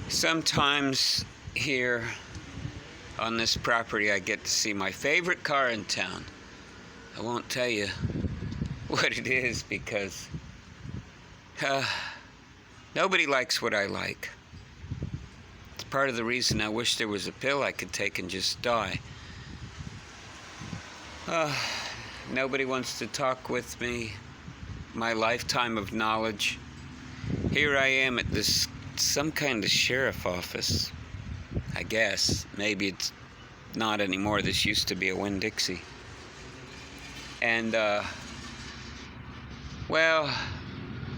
Sometimes here on this property, I get to see my favorite car in town. I won't tell you what it is because uh, nobody likes what I like. It's part of the reason I wish there was a pill I could take and just die. Uh, Nobody wants to talk with me. My lifetime of knowledge. Here I am at this some kind of sheriff office. I guess. Maybe it's not anymore. This used to be a Winn-Dixie. And, well,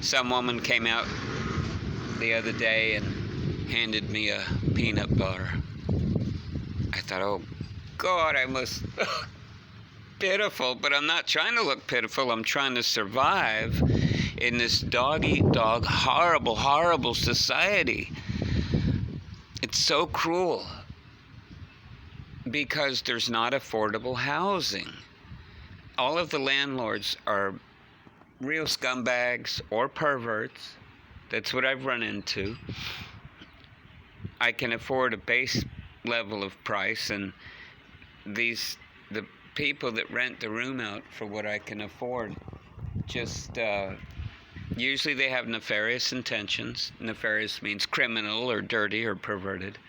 some woman came out the other day and handed me a peanut butter. I thought, oh, God, I must look pitiful. But I'm not trying to look pitiful. I'm trying to survive in this dog-eat-dog, horrible, horrible society. It's so cruel because there's not affordable housing. All of the landlords are real scumbags or perverts. That's what I've run into. I can afford a base level of price, and the people that rent the room out for what I can afford just usually they have nefarious intentions. Nefarious means criminal or dirty or perverted.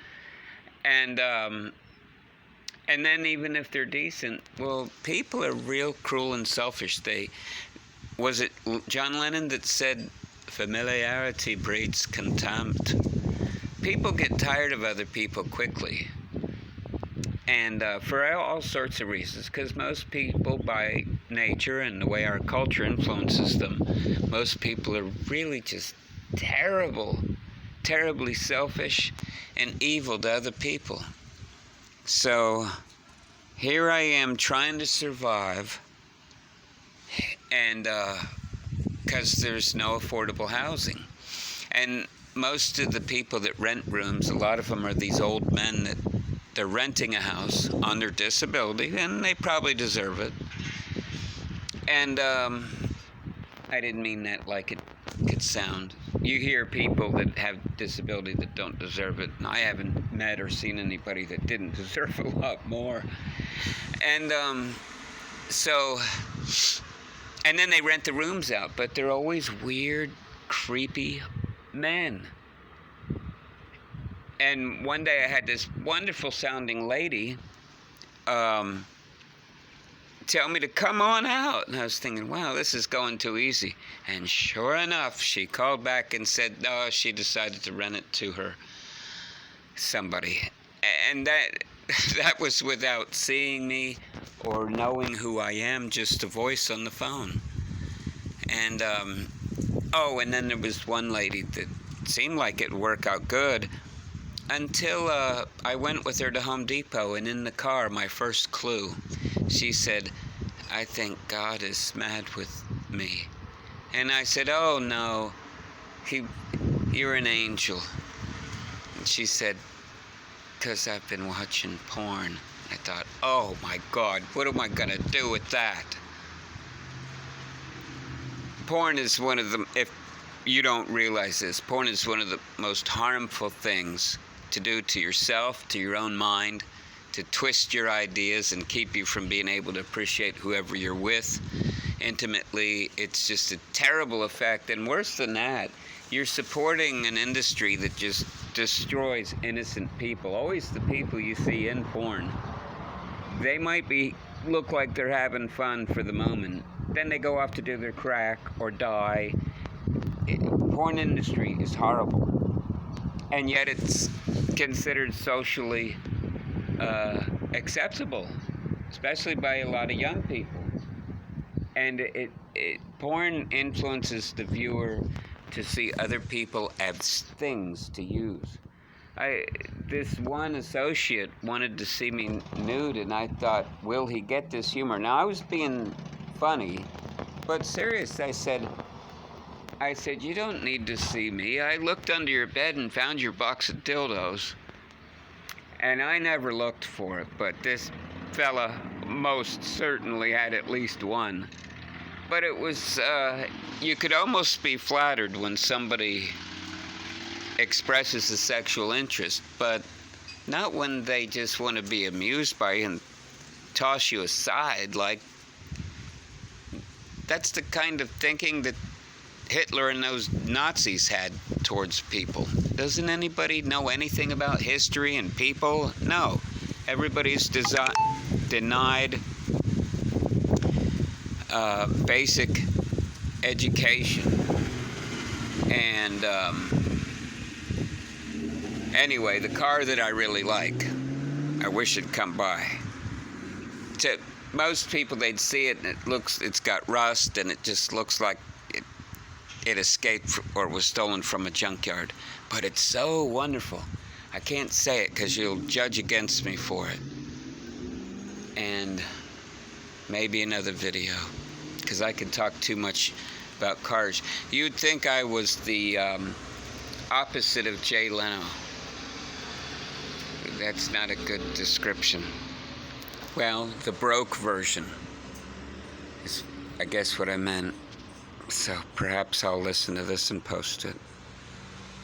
And then even if they're decent, well, people are real cruel and selfish. Was it John Lennon that said, familiarity breeds contempt? People get tired of other people quickly. And for all sorts of reasons, because most people, by nature and the way our culture influences them, most people are really just terribly selfish and evil to other people. So here I am trying to survive, and because there's no affordable housing. And most of the people that rent rooms, a lot of them are these old men that they're renting a house on their disability, and they probably deserve it. And I didn't mean that like it could sound. You hear people that have disability that don't deserve it, and I haven't met or seen anybody that didn't deserve a lot more. And and then they rent the rooms out, but they're always weird, creepy men. And one day I had this wonderful sounding lady tell me to come on out. And I was thinking, wow, this is going too easy. And sure enough, she called back and said, no, she decided to rent it to her somebody. And that was without seeing me or knowing who I am, just a voice on the phone. And, and then there was one lady that seemed like it'd work out good, until I went with her to Home Depot, and in the car, my first clue, she said, I think God is mad with me. And I said, oh no, you're an angel. And she said, because I've been watching porn. I thought, oh my God, what am I going to do with that? Porn is one of the, if you don't realize this, porn is one of the most harmful things to do to yourself, to your own mind, to twist your ideas and keep you from being able to appreciate whoever you're with intimately. It's just a terrible effect. And worse than that, you're supporting an industry that just destroys innocent people. Always the people you see in porn. They might look like they're having fun for the moment. Then they go off to do their crack or die. Porn industry is horrible. And yet it's considered socially acceptable, especially by a lot of young people. And porn influences the viewer to see other people as things to use. This one associate wanted to see me nude, and I thought, will he get this humor? Now, I was being funny, but serious. I said, you don't need to see me. I looked under your bed and found your box of dildos. And I never looked for it, but this fella most certainly had at least one. But it was, you could almost be flattered when somebody expresses a sexual interest, but not when they just want to be amused by you and toss you aside. Like, that's the kind of thinking that Hitler and those Nazis had towards people. Doesn't anybody know anything about history and people? No. Everybody's denied basic education. And anyway, the car that I really like, I wish it'd come by. To most people, they'd see it and it's got rust, and it just looks like it escaped or was stolen from a junkyard. But it's so wonderful. I can't say it because you'll judge against me for it. And maybe another video, because I can talk too much about cars. You'd think I was the opposite of Jay Leno. That's not a good description. Well, the broke version is, I guess, what I meant. So perhaps I'll listen to this and post it.